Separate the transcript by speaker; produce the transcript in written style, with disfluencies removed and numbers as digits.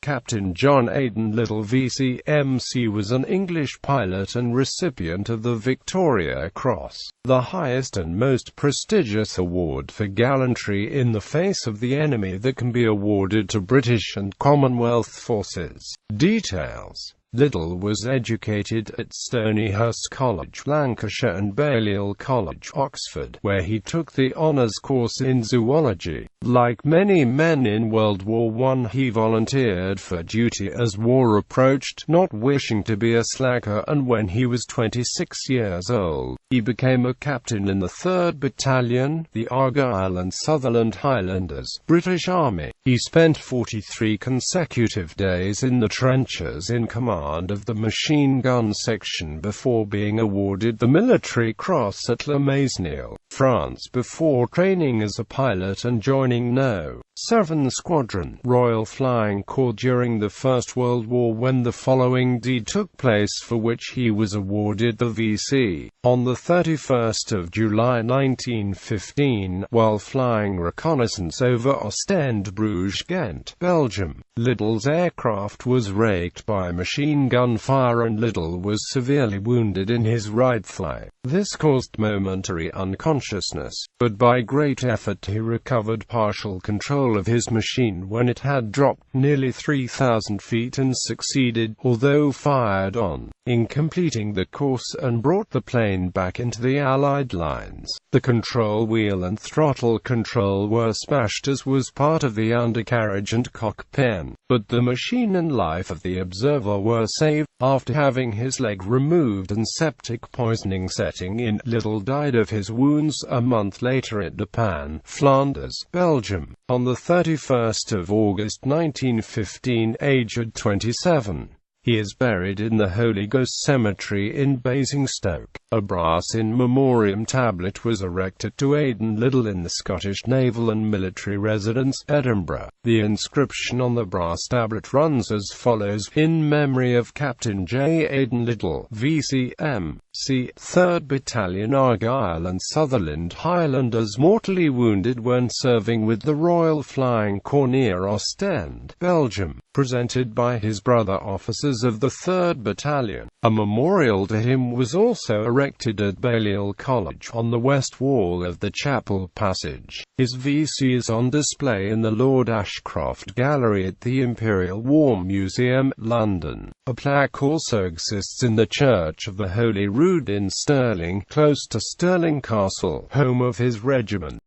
Speaker 1: Captain John Aidan Liddell VC MC was an English pilot and recipient of the Victoria Cross, the highest and most prestigious award for gallantry in the face of the enemy that can be awarded to British and Commonwealth forces. Details: Liddell was educated at Stonyhurst College, Lancashire and Balliol College, Oxford, where he took the honours course in zoology. Like many men in World War I, he volunteered for duty as war approached, not wishing to be a slacker, and when he was 26 years old, he became a captain in the 3rd Battalion, the Argyll and Sutherland Highlanders, British Army. He spent 43 consecutive days in the trenches in command of the machine gun section before being awarded the Military Cross at La Mesnil, France, before training as a pilot and joining No. 7 Squadron, Royal Flying Corps during the First World War, when the following deed took place for which he was awarded the VC. On the 31st of July 1915, while flying reconnaissance over Ostend, Bruges, Ghent, Belgium, Liddell's aircraft was raked by machine gun fire and Liddell was severely wounded in his right thigh. This caused momentary unconsciousness, but by great effort he recovered partial control of his machine when it had dropped nearly 3,000 feet and succeeded, although fired on, in completing the course and brought the plane back into the Allied lines. The control wheel and throttle control were smashed, as was part of the undercarriage and cockpit, but the machine and life of the observer were saved. After having his leg removed and septic poisoning setting in, Liddell died of his wounds a month later at Dieppe, Flanders, Belgium, on the 31st of August 1915, aged 27. He is buried in the Holy Ghost Cemetery in Basingstoke. A brass in memoriam tablet was erected to Aidan Liddell in the Scottish Naval and Military Residence, Edinburgh. The inscription on the brass tablet runs as follows: in memory of Captain J. Aidan Liddell, VCM, C. 3rd Battalion Argyll and Sutherland Highlanders, mortally wounded when serving with the Royal Flying Corps near Ostend, Belgium. Presented by his brother officers of the 3rd Battalion. A memorial to him was also erected at Balliol College, on the west wall of the chapel passage. His VC is on display in the Lord Ashcroft Gallery at the Imperial War Museum, London. A plaque also exists in the Church of the Holy Rood in Stirling, close to Stirling Castle, home of his regiment.